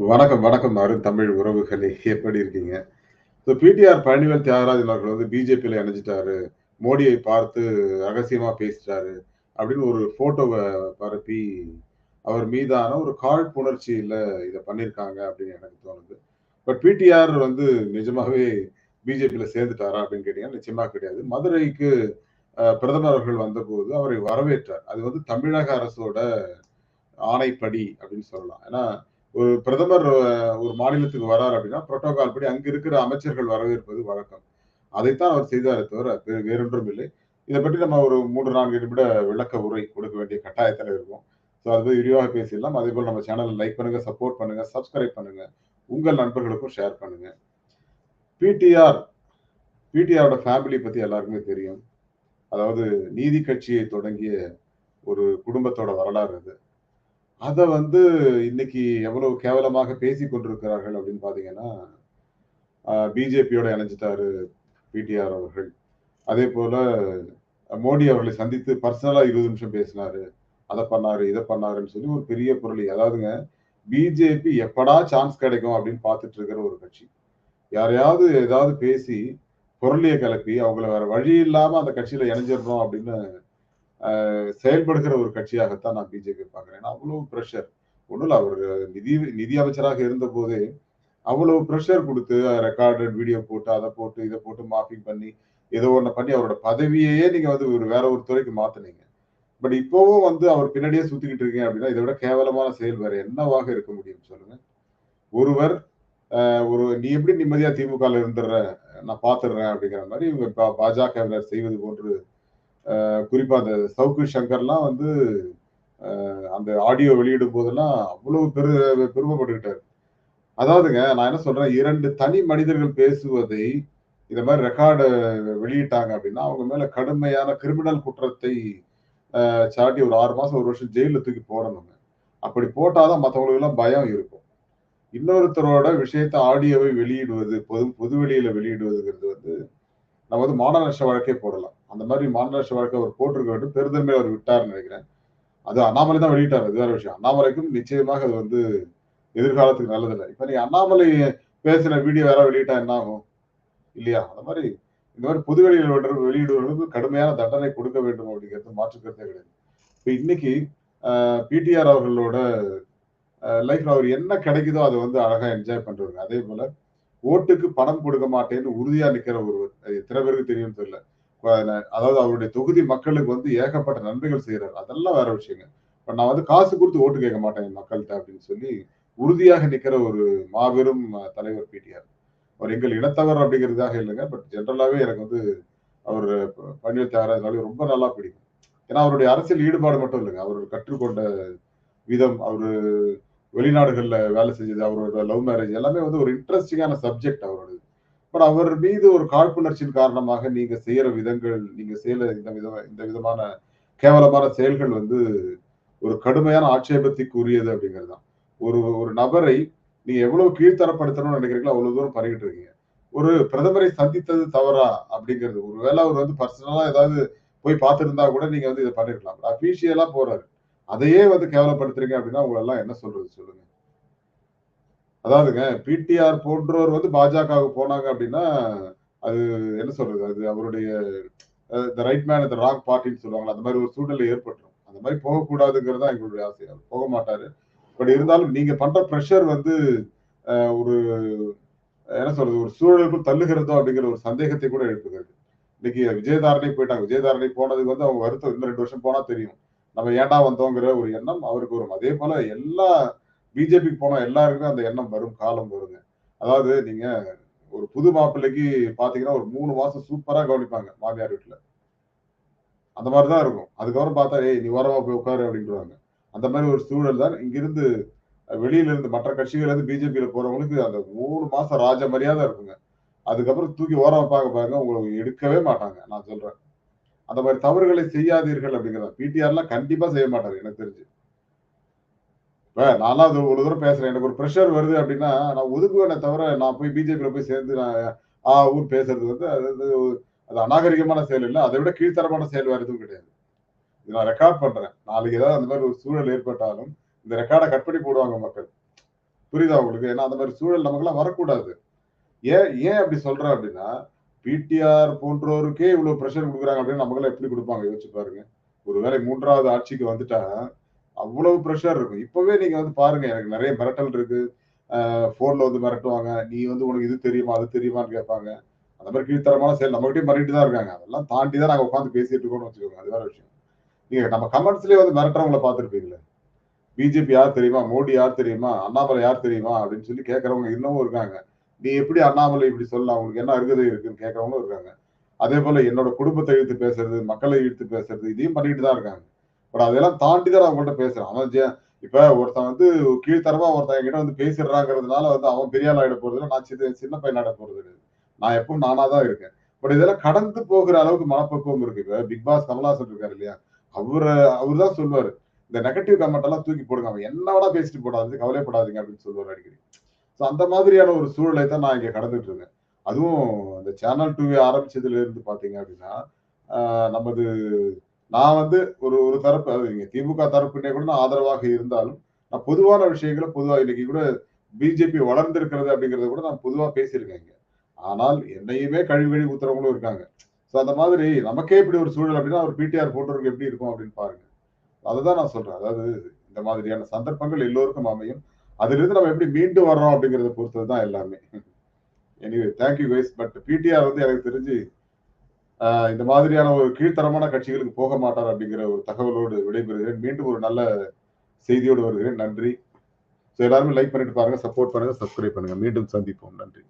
வணக்கம், வணக்கம் தமிழ் உறவுகளே! எப்படி இருக்கீங்க? பிடிஆர் பழனிவேல் தியாகராஜன் அவர்கள் பிஜேபியில இணைஞ்சுட்டாரு. மோடியை பார்த்து ரகசியமா பேசிட்டாரு. அப்படின்னு ஒரு ஃபோட்டோவ பரப்பி, அவர் மீதான ஒரு காழ்ப்புணர்ச்சியில இத பண்ணியிருக்காங்க அப்படின்னு எனக்கு தோணுது. பிடிஆர் நிஜமாவே பிஜேபியில சேர்ந்துட்டாரா அப்படின்னு கேட்டீங்கன்னா, நிச்சயமா கிடையாது. மதுரைக்கு பிரதமர் அவர்கள் வந்தபோது அவரை வரவேற்றார். அது தமிழக அரசோட ஆணைப்படி அப்படின்னு சொல்லலாம். ஏன்னா, ஒரு பிரதமர் ஒரு மாநிலத்துக்கு வரார் அப்படின்னா, புரோட்டோகால் படி அங்க இருக்கிற அமைச்சர்கள் வரவேற்பது வழக்கம். அதைத்தான் அவர் செய்தாரே தவிர, வேறொன்றும் இல்லை. இத பற்றி நம்ம ஒரு 3, 4 நிமிட விளக்க உரை கொடுக்க வேண்டிய கட்டாயத்துல இருக்கோம். அது விரிவாக பேசிடலாம். அதேபோல நம்ம சேனல லைக் பண்ணுங்க, சப்போர்ட் பண்ணுங்க, சப்ஸ்கிரைப் பண்ணுங்க. உங்கள் நண்பர்களுக்கும் ஷேர் பண்ணுங்க. பிடிஆர் பிடிஆரோட ஃபேமிலி பத்தி எல்லாருக்குமே தெரியும். அதாவது நீதி கட்சியை தொடங்கிய ஒரு குடும்பத்தோட வரலாறு அது. அத இன்னைக்கு எவ்வளவு கேவலமாக பேசிக் கொண்டிருக்கிறார்கள் அப்படின்னு பார்த்தீங்கன்னா, பிஜேபியோட இணைஞ்சுட்டாரு பிடிஆர் அவர்கள். அதேபோல மோடி அவர்களை சந்தித்து பர்சனலா 20 நிமிஷம் பேசினாரு. அத பண்ணாரு, இத பண்ணாருன்னு சொல்லி ஒரு பெரிய புரளி. அதாவதுங்க, பிஜேபி எப்படா சான்ஸ் கிடைக்கும் அப்படின்னு பார்த்துட்டு இருக்கிற ஒரு கட்சி. யாரையாவது ஏதாவது பேசி புரளிய கிளப்பி, அவங்கள வேற வழி இல்லாம அந்த கட்சியில இணைஞ்சிடணும் அப்படின்னு செயல்படுகிற ஒரு கட்சியாகத்தான் நான் பிஜேபி பார்க்கிறேன். ஏன்னா அவ்வளவு பிரஷர். ஒண்ணும் இல்ல அவரு நிதி நிதி அமைச்சராக இருந்தபோதே, அவ்வளவு பிரஷர் குடுத்து ரெக்கார்டட் வீடியோ போட்டு, அத போட்டு, இத போட்டு மார்ஃபிங் பண்ணி, ஏதோ ஒண்ண பண்ணி அவரோட பதவியையே நீங்க ஒரு வேற ஒரு துறைக்கு மாத்துனீங்க. இப்பவும் அவர் பின்னாடியே சுத்திக்கிட்டு இருக்கீங்க அப்படின்னா, இத விட கேவலமான செயல் வேற என்னவாக இருக்க முடியும் சொல்லுங்க? ஒருவர் ஒரு "நீ எப்படி நிம்மதியா திமுகல இருந்துர்ற? நான் பார்த்துடுறேன்" அப்படிங்கிற மாரி இவங்க பாஜகவினர் செய்வது போன்று, குறிப்பா அந்த சவுக்கு சங்கர்லாம் அந்த ஆடியோ வெளியிடும் போதெல்லாம் அவ்வளவு பெருமைப்பட்டுக்கிட்டாரு. அதாவதுங்க நான் என்ன சொல்றேன், 2 தனி மனிதர்கள் பேசுவதை இந்த மாரி ரெக்கார்டு வெளியிட்டாங்க அப்படின்னா, அவங்க மேல கடுமையான கிரிமினல் குற்றத்தை சாட்டி ஒரு 6 மாசம், 1 வருஷம் ஜெயில்ல தூக்கி போடணுங்க. அப்படி போட்டா தான் மத்தவங்களுக்கெல்லாம் பயம் இருக்கும். இன்னொருத்தரோட விஷயத்த ஆடியோவை வெளியிடுவது, பொது வெளியில வெளியிடுவதுங்கிறது நம்ம மான நஷ்ட வழக்கே போடலாம். அந்த மாரி மான நஷ்ட வழக்கு அவர் போட்டிருக்க வேண்டும். பெருந்தன்மையா அவர் விட்டார்ன்னு நெனைக்கிறேன். அது அண்ணாமலை தான் வெளியிட்டாரு. அது வேற விஷயம். அண்ணாமலைக்கும் நிச்சயமாக அது எதிர்காலத்துக்கு நல்லதில்ல. இப்ப நீ அண்ணாமலை பேசின வீடியோ யாராவது வெளியிட்டா என்ன ஆகும்? இல்லையா? அந்த மாரி இந்த மாரி பொது வெளியில வெளியிடுவர்களுக்கு கடுமையான தண்டனை கொடுக்க வேண்டும் அப்படிங்கிறது மாற்று கருத்தே கிடையாது. இப்ப இன்னைக்கு பிடிஆர் அவர்களோட லைஃப்ல அவர் என்ன கிடைக்குதோ அத அழகா என்ஜாய் பண்றவருங்க. அதேபோல ஓட்டுக்கு பணம் கொடுக்க மாட்டேன்னு உறுதியா நிக்கிற ஒருவர். அது எத்தன பேருக்கு தெரியும்னு தெரியல. அதாவது அவருடைய தொகுதி மக்களுக்கு ஏகப்பட்ட நன்மைகள் செய்றாரு. அதெல்லாம் வேற விஷயங்க. இப்ப நான் காசு குடுத்து ஓட்டு கேட்க மாட்டேன் என் மக்கள்ட்ட அப்படின்னு சொல்லி உறுதியாக நிக்கிற ஒரு மாபெரும் தலைவர் பிடிஆர். அவர் எங்கள் இனத்தவர் அப்படிங்கிறதுக்காக இல்லங்க. ஜெனரலாவே எனக்கு அவரு பன்னீர் தியாகராஜனாலே ரொம்ப நல்லா பிடிக்கும். ஏன்னா அவருடைய அரசியல் ஈடுபாடு மட்டும் இல்லங்க. அவர் கற்றுக்கொண்ட விதம், அவரு வெளிநாடுகள்ல வேலை செஞ்சது, அவரோட லவ் மேரேஜ் எல்லாமே ஒரு இன்ட்ரஸ்டிங்கான சப்ஜெக்ட் அவரோடது. அவர் மீது ஒரு காழ்ப்புணர்ச்சியின் காரணமாக நீங்க செய்யற விதங்கள், நீங்க செய்யற இந்த விதமான கேவலமான செயல்கள் ஒரு கடுமையான ஆட்சேபத்திற்குரியது அப்படிங்கிறது தான். ஒரு ஒரு நபரை நீங்க எவ்வளவு கீழ்த்தரப்படுத்தணும்னு நினைக்கிறீங்களோ, அவ்வளவு தூரம் பண்ணிக்கிட்டு இருக்கீங்க. ஒரு பிரதமரை சந்தித்தது தவறா? அப்படிங்கிறது. ஒருவேள அவர் பர்சனலா ஏதாவது போய் பார்த்திருந்தா கூட நீங்க இத பண்ணியிருக்கலாம். அபிஷியலா போறாரு. அதையே கேவலப்படுத்துறீங்க அப்படின்னா, உங்கள எல்லாம் என்ன சொல்றது சொல்லுங்க? அதாவதுங்க பிடிஆர் போன்றோர் பாஜகவுக்கு போனாங்க அப்படின்னா, அது என்ன சொல்றது? அது அவருடைய the right man at the wrong பார்ட்டின்னு சொல்லுவாங்கல்ல. அந்த மாரி ஒரு சூழ்நிலை ஏற்பட்டுரும். அந்த மாரி போகக்கூடாதுங்கிறது தான் எங்களுடைய ஆசை. அவர் போக மாட்டாரு. இருந்தாலும் நீங்க பண்ற பிரஷர் ஒரு என்ன சொல்றது? ஒரு சூழலுக்குள் தள்ளுகிறதோ அப்படிங்கிற ஒரு சந்தேகத்தை கூட எழுப்புகிறது. இன்னைக்கு விஜயதாரணை போயிட்டாங்க. விஜயதாரணை போனதுக்கு அவங்க வருத்தம் இன்னும் 2 வருஷம் போனா தெரியும். நம்ம ஏன்டா வந்தோங்கிற ஒரு எண்ணம் அவருக்கு வரும். அதே போல எல்லா பிஜேபிக்கு போன எல்லாருக்குமே அந்த எண்ணம் வரும். காலம் வருங்க. அதாவது நீங்க ஒரு புது மாப்பிள்ளைக்கு பார்த்தீங்கன்னா, ஒரு 3 மாசம் சூப்பரா கவனிப்பாங்க மாமியார் வீட்ல. அந்த மாரி தான் இருக்கும். அதுக்கப்புறம் பார்த்தா, "ஏய் நீ ஓரமா போய் உட்காரு" அப்படின்ருவாங்க. அந்த மாரி ஒரு சூழல் தான் இங்கிருந்து வெளியில இருந்து மற்ற கட்சிகள்ல இருந்து பிஜேபியில போறவங்களுக்கு அந்த 3 மாசம் ராஜ மரியாதை இருக்குங்க. அதுக்கப்புறம் தூக்கி ஓரம் வைப்பாங்க பாருங்க, உங்கள எடுக்கவே மாட்டாங்க. நான் சொல்றேன். அந்த மாரி தவறுகளை செய்யாதீர்கள் அப்படிங்கிறது. பிடிஆர்லாம் கண்டிப்பா செய்ய மாட்டாரு எனக்கு தெரிஞ்சு. இப்ப நான்லாம் அது ஒரு தூரம் பேசுறேன். எனக்கு ஒரு பிரஷர் வருது அப்படின்னா, நான் ஒதுக்குவேனே தவிர, நான் போய் பிஜேபியில போய் சேர்ந்து நான் ஊன்னு பேசுறது அது அநாகரிகமான செயல் இல்ல. அதை விட கீழ்த்தரமான செயல் வேற எதுவும் கிடையாது. இத நான் ரெக்கார்ட் பண்றேன். நாளைக்கு ஏதாவது அந்த மாரி ஒரு சூழல் ஏற்பட்டாலும், இந்த ரெக்கார்ட கட் பண்ணி போடுவாங்க மக்கள். புரியுதா உங்களுக்கு? ஏன்னா அந்த மாதிரி சூழல் நமக்கெல்லாம் வரக்கூடாது. ஏன் ஏன் அப்படி சொல்றேன் அப்படின்னா, பிடிஆர் போன்றோருக்கே இவ்வளவு பிரஷர் குடுக்குறாங்க அப்படின்னு நமக்கெல்லாம் எப்படி குடுப்பாங்க யோசிச்சு பாருங்க. ஒருவேளை 3வது ஆட்சிக்கு வந்துட்டா, அவ்வளவு பிரஷர் இருக்கும். இப்பவே நீங்க வந்து பாருங்க, எனக்கு நெறைய மிரட்டல் இருக்கு. ஃபோன்ல வந்து மிரட்டுவாங்க. நீ வந்து உனக்கு இது தெரியுமா? அது தெரியுமான்னு கேட்பாங்க. அந்த மாரி கீழ்த்தரமான செயல் நம்மகிட்டயும் பண்ணிட்டு தான் இருக்காங்க. அதெல்லாம் தாண்டி தான் நாங்க உட்கார்ந்து பேசிட்டு இருக்கோம்னு வச்சுக்கோங்க. அது வேற விஷயம். நீங்க நம்ம கமெண்ட்ஸ்லயே வந்து மிரட்டுறவங்கள பார்த்திருப்பீங்கள்ல. பிஜேபி யார் தெரியுமா? மோடி யார் தெரியுமா? அண்ணாமலை யார் தெரியுமா? அப்படின்னு சொல்லி கேட்கிறவங்க இன்னமும் இருக்காங்க. நீ எப்படி அண்ணாமலை இப்படி சொல்லலாம்? உங்களுக்கு என்ன அருகதை இருக்குன்னு கேட்கிறவங்களும் இருக்காங்க. அதேபோல என்னோட குடும்பத்த இழுத்து பேசுறது, மக்களை இழுத்து பேசுறது, இதையும் பண்ணிட்டு தான் இருக்காங்க. பட் அதெல்லாம் தாண்டி தான் நான் உங்கள்ட்ட பேசுறேன். இப்ப ஒருத்தன் வந்து கீழ்த்தரமா ஒருத்தன் என்கிட்ட வந்து பேசிடுறாங்கிறதுனால வந்து அவன் பெரிய ஆள் ஆயிட போறதில்ல. நான் சின்ன பையன் ஆயிட போறது கிடையாது. நான் எப்பவும் நானா தான் இருக்கேன். பட் இதெல்லாம் கடந்து போகிற அளவுக்கு மனப்பக்குவம் இருக்கு. இப்ப பிக் பாஸ் கமலஹாசன் இருக்காரு இல்லையா? அவரு அவரு தான் சொல்லுவாரு. இந்த நெகட்டிவ் கமெண்ட் எல்லாம் தூக்கி போடுங்க. அவன் என்ன வேணா பேசிட்டு போடாதீங்க, கவலைப்படாதீங்க அப்படின்னு சொல்லுவாரு அடிக்கடி. ஸோ அந்த மாதிரியான ஒரு சூழலை தான் நான் இங்க கடந்துட்டு இருக்கேன். அதுவும் அந்த சேனல் 2 ஆரம்பிச்சதுல இருந்து பார்த்தீங்க அப்படின்னா, ஆ நமது நான் வந்து ஒரு ஒரு தரப்பு அதாவது இங்க திமுக தரப்பினே கூட நான் ஆதரவாக இருந்தாலும், நான் பொதுவான விஷயங்கள பொதுவா இன்னைக்கு கூட பிஜேபி வளர்ந்திருக்கிறது அப்படிங்கிறத கூட நான் பொதுவா பேசியிருக்கேன் இங்க. ஆனால் என்னையுமே கழுவி கழுவி ஊத்துறவங்களும் இருக்காங்க. ஸோ அந்த மாதிரி நமக்கே இப்படி ஒரு சூழல் அப்படின்னா, ஒரு பிடிஆர் போட்டவருக்கு எப்படி இருக்கும் அப்படின்னு பாருங்க. அததான் நான் சொல்றேன். அதாவது இந்த மாதிரியான சந்தர்ப்பங்கள் எல்லோருக்கும் அமையும். அதிலிருந்து நம்ம எப்படி மீண்டு வர்றோம் அப்படிங்கிறத பொறுத்தது தான் எல்லாமே. Anyway thank you guys. But PTR வந்து எனக்கு தெரிஞ்சு இந்த மாதிரியான ஒரு கீழ்த்தரமான கட்சிகளுக்கு போக மாட்டார் அப்படிங்கிற ஒரு தகவலோடு விடைபெறுகிறேன். மீண்டும் ஒரு நல்ல செய்தியோடு வருகிறேன். நன்றி. ஸோ எல்லாருமே லைக் பண்ணிட்டு பாருங்க, சப்போர்ட் பண்ணுங்க, சப்ஸ்கிரைப் பண்ணுங்க. மீண்டும் சந்திப்போம். நன்றி.